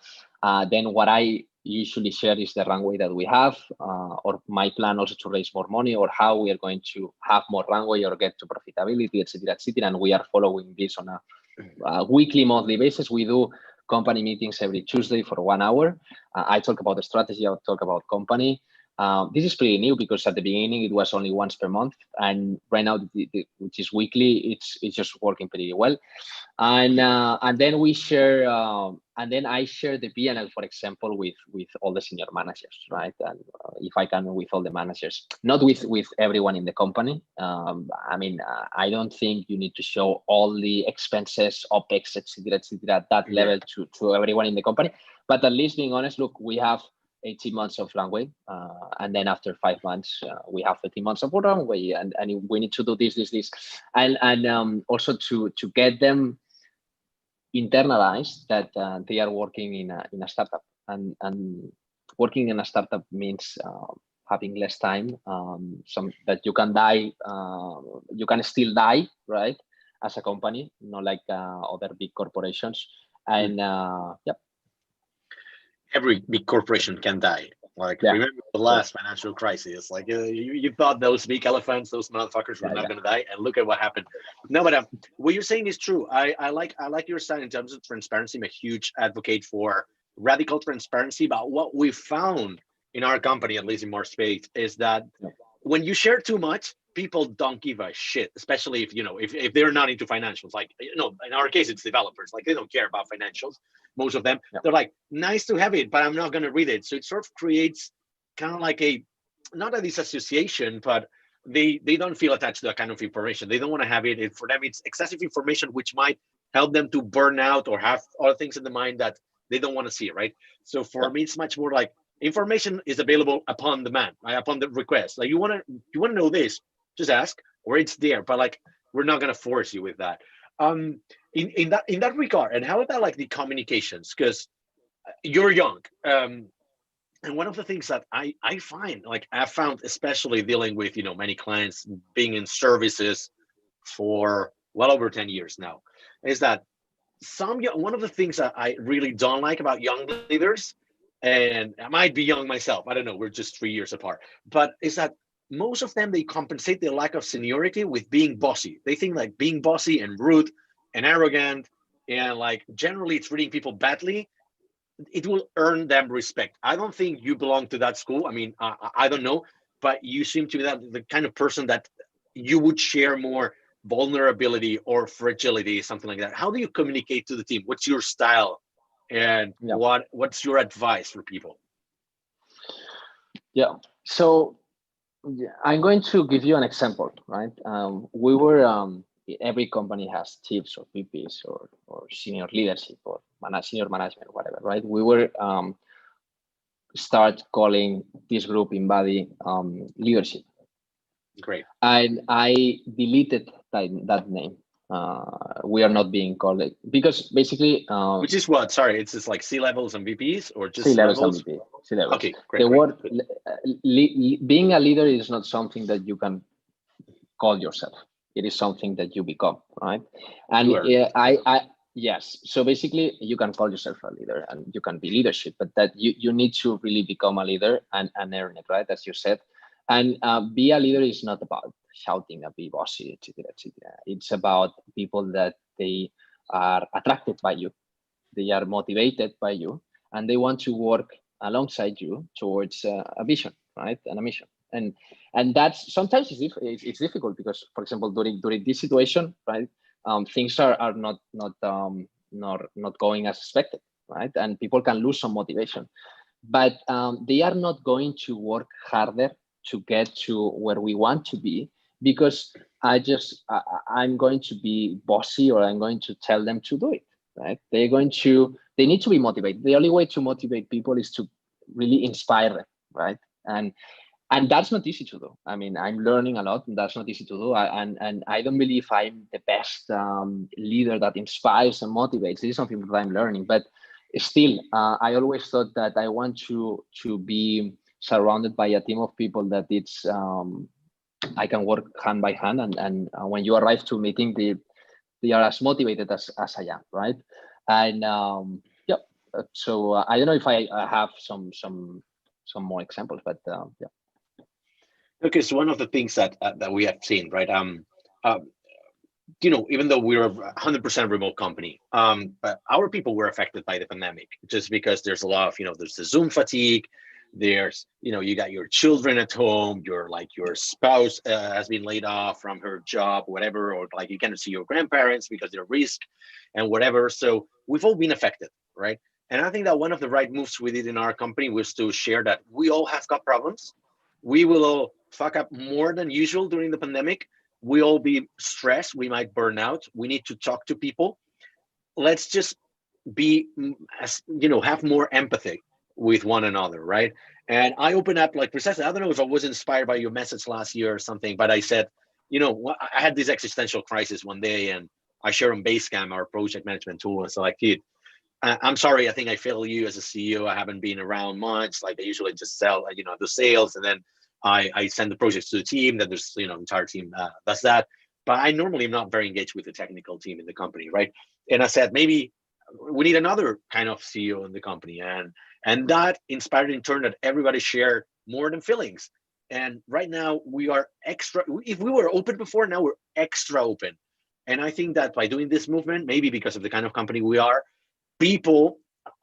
Then what I usually share is the runway that we have, or my plan also to raise more money, or how we are going to have more runway or get to profitability, etc., etc. And we are following this on a weekly, monthly basis. We do company meetings every Tuesday for 1 hour. I talk about the strategy, I talk about company. This is pretty new, because at the beginning it was only once per month, and right now, which is weekly, it's just working pretty well. And then we share, and then I share the P&L, for example, with all the senior managers, right? And if I can, with all the managers, not with everyone in the company. I mean, I don't think you need to show all the expenses, OPEX, etc., at that level to everyone in the company. But at least being honest, look, we have 18 months of runway, and then after 5 months, we have 13 months of runway, and we need to do this, and also to get them internalized that they are working in a startup, and working in a startup means having less time, some that you can die, you can still die, right, as a company, not like other big corporations. And yeah, Every big corporation can die. Like, yeah, remember the last financial crisis? Like, you thought those big elephants, those motherfuckers, were yeah, not yeah, going to die, and look at what happened. No, but what you're saying is true. I like your side in terms of transparency. I'm a huge advocate for radical transparency. But what we found in our company, at least in more space, is that yeah, when you share too much, people don't give a shit, especially if if they're not into financials. Like, in our case, it's developers. Like, they don't care about financials, most of them. yeah, They're like, nice to have it, but I'm not going to read it. So it sort of creates kind of like a, not a disassociation, but they don't feel attached to that kind of information. They don't want to have it. For them, it's excessive information, which might help them to burn out or have other things in the mind that they don't want to see, right? So for yeah, me, it's much more like, information is available upon demand, right? Upon the request. Like, you want to know this, just ask, or it's there. But like, we're not gonna force you with that. Um, in that regard, and how about like the communications? Because you're young, and one of the things that I find, like, I found, especially dealing with many clients, being in services for well over 10 years now, is that one of the things that I really don't like about young leaders, and I might be young myself, I don't know, we're just 3 years apart, but is that most of them, they compensate their lack of seniority with being bossy. They think like being bossy and rude and arrogant and like generally treating people badly, it will earn them respect. I don't think you belong to that school. I mean, I don't know, but you seem to be the kind of person that you would share more vulnerability or fragility, something like that. How do you communicate to the team? What's your style, and yeah, what's your advice for people? yeah. So yeah, I'm going to give you an example, right? We were every company has chiefs or VPs or senior leadership or senior management, whatever, right? We were start calling this group in Badi leadership, Great. and I deleted that name. We are not being called it because basically Which is what? Sorry, it's just like C levels and VPs, or C just levels and levels? VP, C levels. Okay, great, The great, word good. being a leader is not something that you can call yourself. It is something that you become, right? And You earn it. yes. So basically, you can call yourself a leader, and you can be leadership, but that you need to really become a leader and earn it, right? As you said, and be a leader is not about shouting and be bossy, etc., etc. It's about people that they are attracted by you, they are motivated by you, and they want to work alongside you towards a vision, right, and a mission. And that's sometimes it's difficult because, for example, during this situation, right, things are not going as expected, right, and people can lose some motivation, but they are not going to work harder to get to where we want to be because I'm going to be bossy or I'm going to tell them to do it, right? They need to be motivated. The only way to motivate people is to really inspire them, right? And that's not easy to do. I mean, I'm learning a lot, and that's not easy to do. And I don't believe I'm the best leader that inspires and motivates. This is something that I'm learning, but still, I always thought that I want to be surrounded by a team of people that it's I can work hand by hand, and when you arrive to a meeting, they are as motivated as I am, right? And yeah, so I don't know if I have some more examples, but yeah. Okay, so one of the things that we have seen, right? Uh, even though we're a 100% remote company, but our people were affected by the pandemic, just because there's a lot of, there's the Zoom fatigue. There's, you got your children at home, your spouse has been laid off from her job, whatever, or like you cannot see your grandparents because they're risk and whatever. So we've all been affected, right? And I think that one of the right moves we did in our company was to share that we all have got problems. We will all fuck up more than usual during the pandemic. We all be stressed. We might burn out. We need to talk to people. Let's just be, as have more empathy with one another, right? And I open up, like, precisely, I don't know if I was inspired by your message last year or something, but I said, I had this existential crisis one day, and I share on Basecamp, our project management tool. And so like, dude, I'm sorry, I think I fail you as a CEO. I haven't been around much. Like I usually just sell, the sales, and then I send the projects to the team. Then there's, entire team does that. But I normally am not very engaged with the technical team in the company, right? And I said, maybe we need another kind of CEO in the company. And that inspired in turn that everybody share more than feelings. And right now we are extra, if we were open before, now we're extra open. And I think that by doing this movement, maybe because of the kind of company we are, people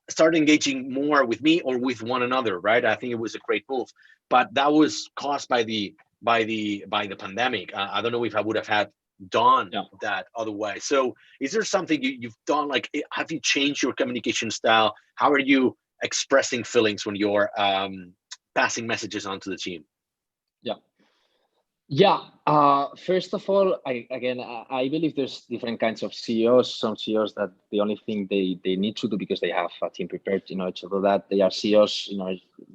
start engaging more with me or with one another, right? I think it was a great move, but that was caused by the pandemic. I don't know if I would have had done that otherwise. So is there something you've done? Like, have you changed your communication style? How are you expressing feelings when you're passing messages on to the team? First of all, I believe there's different kinds of CEOs. Some CEOs that the only thing they need to do because they have a team prepared, to do that. They are CEOs,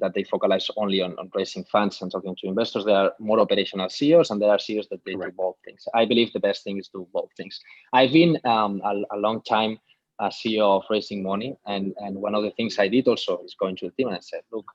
that they focalize only on raising funds and talking to investors. They are more operational CEOs, and there are CEOs that they do both things. I believe the best thing is to do both things. I've been a long time a CEO of raising money, and one of the things I did also is going to the team and I said, look,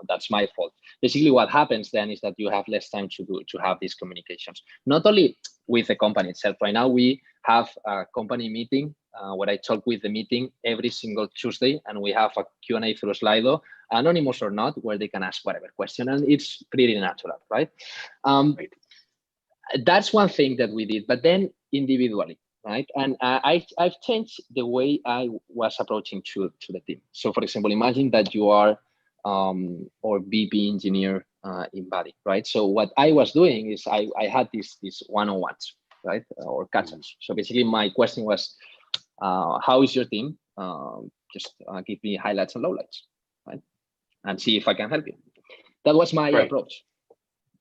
that's my fault. Basically, what happens then is that you have less time to have these communications, not only with the company itself. Right now, we have a company meeting where I talk with the meeting every single Tuesday, and we have a Q&A through Slido, anonymous or not, where they can ask whatever question, and it's pretty natural, right? That's one thing that we did, but then individually, right? And I've changed the way I was approaching to the team. So, for example, imagine that you are or VP engineer in Badi, right? So what I was doing is I had these one-on-ones, right, or catch-ups. So basically, my question was, how is your team? Just give me highlights and lowlights, right, and see if I can help you. That was my approach.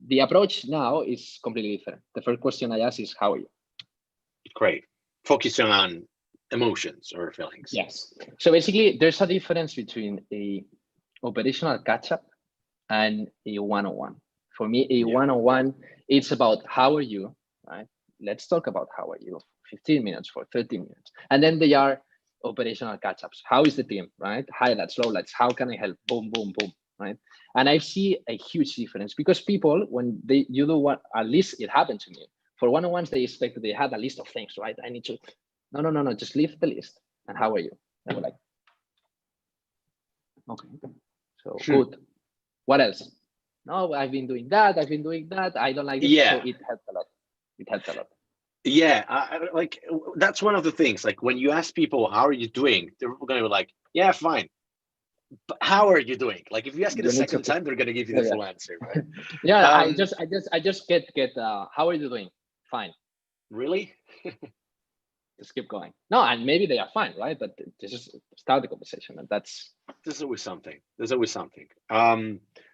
The approach now is completely different. The first question I ask is, how are you? Great. Focusing on emotions or feelings. Yes. So basically, there's a difference between a operational catch-up and a one-on-one. For me, a one-on-one, it's about how are you, right? Let's talk about how are you, 15 minutes for 30 minutes. And then they are operational catch-ups. How is the team, right? Highlights, lowlights, how can I help? Boom, boom, boom, right? And I see a huge difference because people, when you do what, at least it happened to me. For one-on-ones, they expect that they had a list of things, right? I need to, no, just leave the list. And how are you? And we're like, okay. So good. What else? No, I've been doing that. I don't like it. Yeah. So it helped a lot. Yeah, like that's one of the things. Like when you ask people, how are you doing? They're going to be like, yeah, fine. But how are you doing? Like if you ask it a second time, they're going to give you the full answer, right? I just get how are you doing? Fine. Really? Just keep going. No, and maybe they are fine, right? But just start the conversation, and there's always something.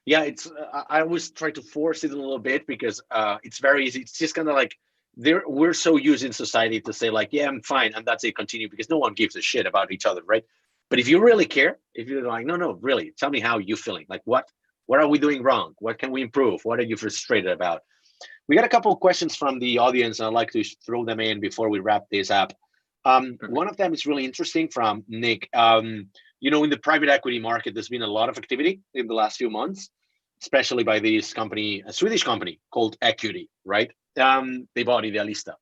Yeah, it's I always try to force it a little bit because it's very easy. It's just kind of like we're so used in society to say like, yeah, I'm fine, and that's it, continue, because no one gives a shit about each other, right? But if you really care, if you're like, no, really, tell me how you're feeling. Like what are we doing wrong? What can we improve? What are you frustrated about? We got a couple of questions from the audience. I'd like to throw them in before we wrap this up. One of them is really interesting from Nick. In the private equity market, there's been a lot of activity in the last few months, especially by this company, a Swedish company called Equity, right? They bought Idealista.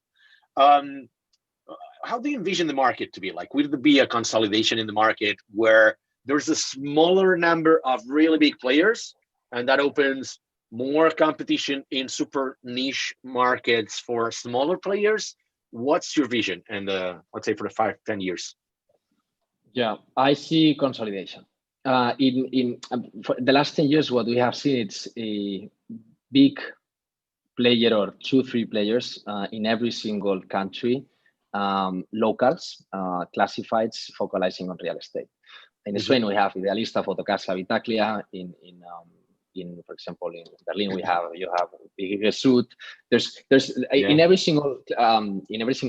How do you envision the market to be like? Will there be a consolidation in the market where there's a smaller number of really big players and that opens more competition in super niche markets for smaller players? What's your vision? And let's say for the 5-10 years. Yeah, I see consolidation. For the last 10 years, what we have seen, it's a big player or 2-3 players in every single country, locals, classifieds, focalizing on real estate. In Spain, we have Idealista, Fotocasa, Vitaclia. For example, in Berlin, you have Big Result. There's in every single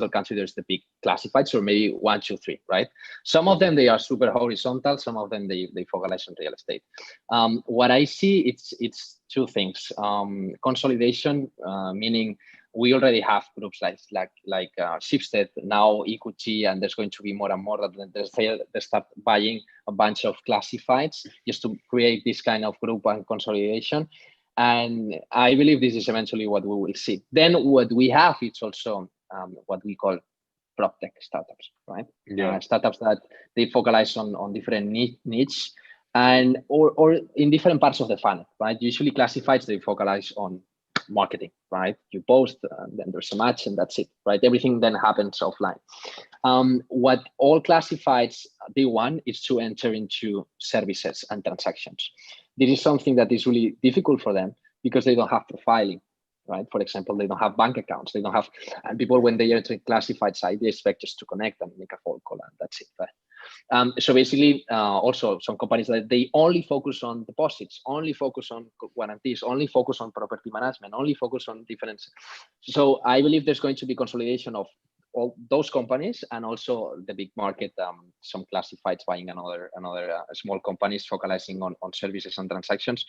country, there's the big classifieds, or maybe 1, 2, 3, right? Some of them, they are super horizontal. Some of them, they focalize on real estate. What I see, it's 2 things. Consolidation, meaning we already have groups like Shipstead, now EQT, and there's going to be more and more that they start buying a bunch of classifieds just to create this kind of group and consolidation. And I believe this is eventually what we will see. Then what we have is also what we call prop tech startups, right? Yeah. Startups that they focalize on different niche and or in different parts of the funnel, right? Usually classifieds, they focalize on marketing, right? You post, then there's a match, and that's it, right? Everything then happens offline. What all classifieds they want is to enter into services and transactions. This is something that is really difficult for them because they don't have profiling, right? For example, they don't have bank accounts. They don't have, and people, when they enter a classified site, they expect just to connect and make a phone call, and that's it, right? So basically, also some companies that they only focus on deposits, only focus on guarantees, only focus on property management, only focus on different. So I believe there's going to be consolidation of all those companies, and also the big market, some classifieds buying another small companies focalizing on services and transactions.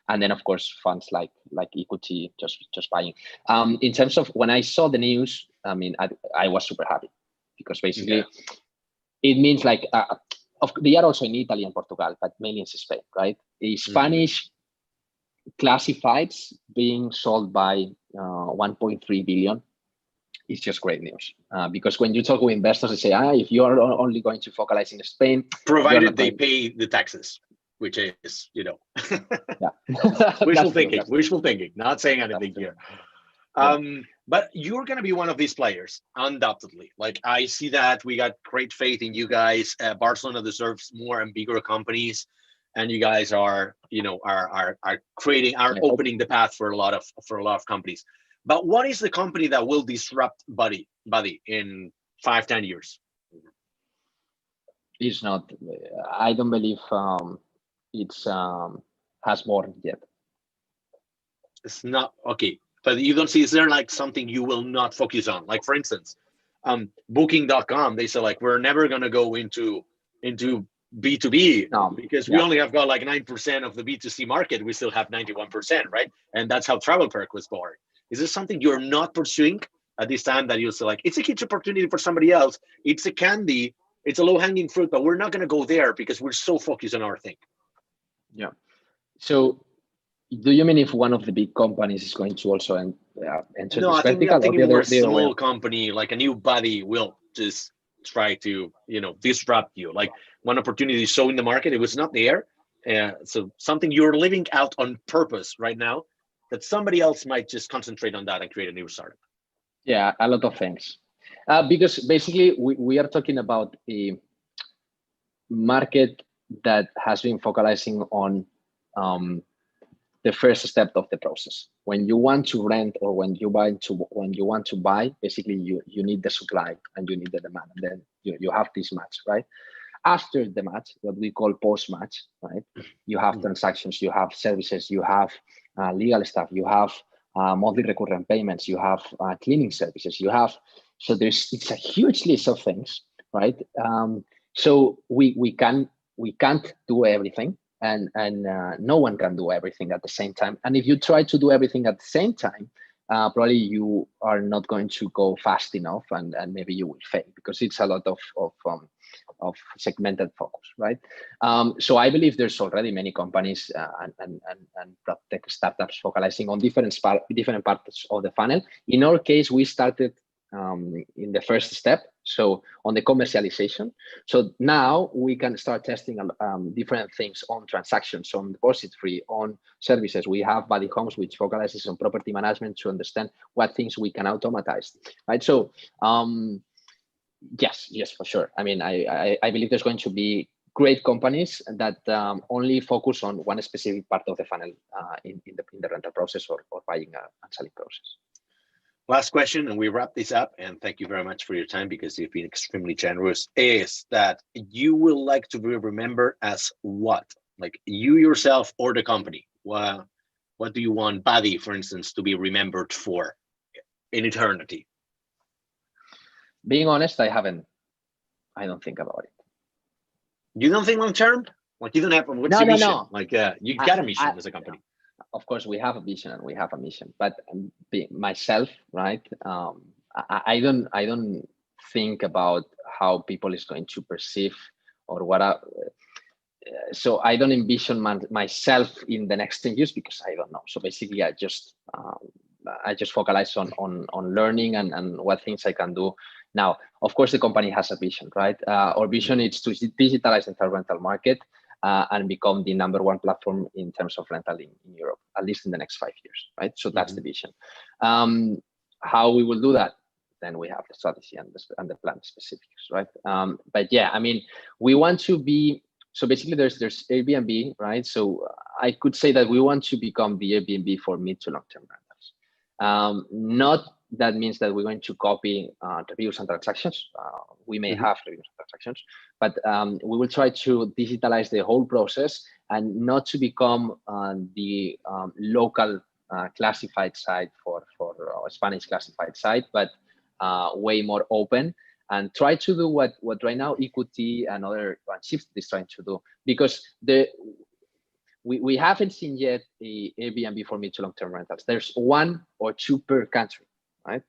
And then, of course, funds like equity just buying. In terms of when I saw the news, I mean, I was super happy because basically it means like they are also in Italy and Portugal, but mainly in Spain, right? The Spanish classifieds being sold by 1.3 billion is just great news. Because when you talk with investors, they say, if you are only going to focalize in Spain, provided they pay the taxes, which is, wishful thinking, not saying anything here. But you're going to be one of these players, undoubtedly. Like, I see that we got great faith in you guys. Barcelona deserves more and bigger companies, and you guys are opening the path for a lot of companies. But what is the company that will disrupt Badi in 5-10 years? It's not. I don't believe it's has more yet. It's not okay. But you don't see, is there like something you will not focus on? Like, for instance, booking.com, they say like, we're never going to go into B2B because we only have got like 9% of the B2C market. We still have 91%, right? And that's how TravelPerk was born. Is this something you're not pursuing at this time that you'll say like, it's a huge opportunity for somebody else. It's a candy. It's a low-hanging fruit, but we're not going to go there because we're so focused on our thing. Yeah. So do you mean if one of the big companies is going to also enter this vertical? I'm thinking more a small company, like a new Badi will just try to, disrupt you. Like, one opportunity is so in the market, it was not there. So something you're living out on purpose right now that somebody else might just concentrate on that and create a new startup. Yeah, a lot of things. Because basically we are talking about a market that has been focalizing on the first step of the process. When you want to rent or when you want to buy, basically you need the supply and you need the demand, and then you have this match, right? After the match, what we call post-match, right? You have transactions, you have services, you have legal stuff, you have monthly recurrent payments, you have cleaning services, so it's a huge list of things, right? So we can't do everything. And no one can do everything at the same time. And if you try to do everything at the same time, probably you are not going to go fast enough, and maybe you will fail because it's a lot of segmented focus, right? So I believe there's already many companies and tech startups focalizing on different parts of the funnel. In our case, we started in the first step, so on the commercialization. So now we can start testing different things on transactions, on deposit free, on services. We have Badi Homes, which focalizes on property management to understand what things we can automatize, right? So yes, for sure. I mean, I believe there's going to be great companies that only focus on one specific part of the funnel in the rental process or buying and selling process. Last question, and we wrap this up, and thank you very much for your time because you've been extremely generous, is that you will like to be remembered as what? Like, you yourself or the company? What do you want Badi, for instance, to be remembered for in eternity? Being honest, I don't think about it. You don't think long term? Like, you don't have, what's your mission? Like, you got a mission as a company. of course, we have a vision and we have a mission. But myself, right? I don't think about how people is going to perceive or what. So I don't envision myself in the next 10 years because I don't know. So basically, I just focalize on learning and what things I can do. Now, of course, the company has a vision, right? Our vision is to digitalize the entire rental market and become the #1 platform in terms of rental in Europe, at least in the next 5 years, right? So that's the vision. How we will do that? Then we have the strategy and the plan specifics, right? But yeah, I mean, we want to be. So basically, there's Airbnb, right? So I could say that we want to become the Airbnb for mid to long-term rentals. Not that means that we're going to copy reviews and transactions. We may have reviews and transactions, but we will try to digitalize the whole process and not to become the local classified site for Spanish classified site, but way more open. And try to do what right now EQT and other Shift is trying to do, because we haven't seen yet a Airbnb for mid to long-term rentals. There's 1 or 2 per country, right?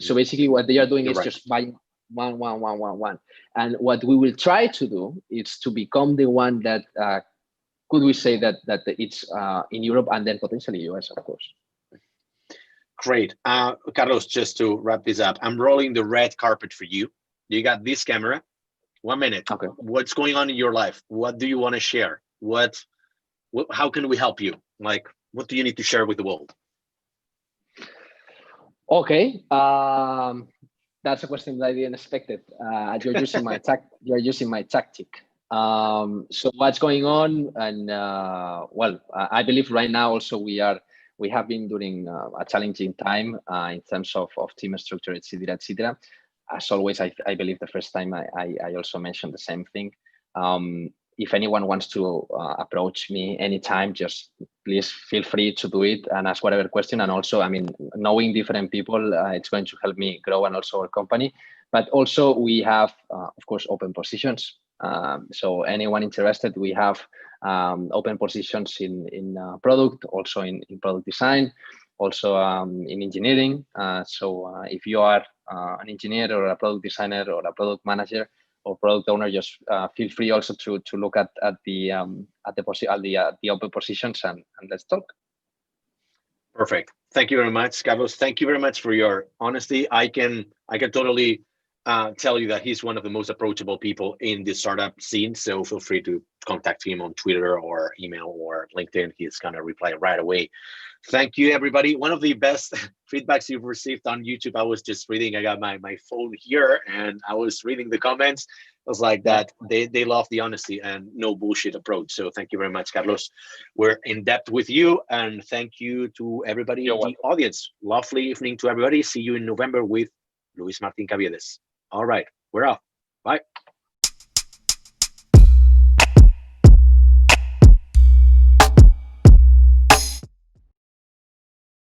So basically, what they are doing is just buying one. And what we will try to do is to become the one that could we say that it's in Europe and then potentially US, of course. Great. Carlos, just to wrap this up, I'm rolling the red carpet for you. You got this camera. 1 minute. Okay. What's going on in your life? What do you want to share? How can we help you? Like, what do you need to share with the world? Okay. That's a question that I didn't expect it. You're using my tactic. So what's going on? And well, I believe right now also we have been during a challenging time in terms of team structure, etc. As always, I believe the first time I also mentioned the same thing. If anyone wants to approach me anytime, just please feel free to do it and ask whatever question. And also, I mean, knowing different people, it's going to help me grow and also our company. But also we have, of course, open positions. So anyone interested, we have open positions in product, also in product design, also in engineering. So if you are an engineer or a product designer or a product manager or product owner, just feel free also to look at the open positions and let's talk. Perfect. Thank you very much, Carlos. Thank you very much for your honesty. I can totally tell you that he's one of the most approachable people in the startup scene. So feel free to contact him on Twitter or email or LinkedIn. He's gonna reply right away. Thank you, everybody. One of the best feedbacks you've received on YouTube, I was just reading, I got my phone here and I was reading the comments. I was like that they love the honesty and no bullshit approach. So thank you very much, Carlos. We're in depth with you, and thank you to everybody in the audience. Lovely evening to everybody. See you in November with Luis Martin Caviedes. All right, we're off.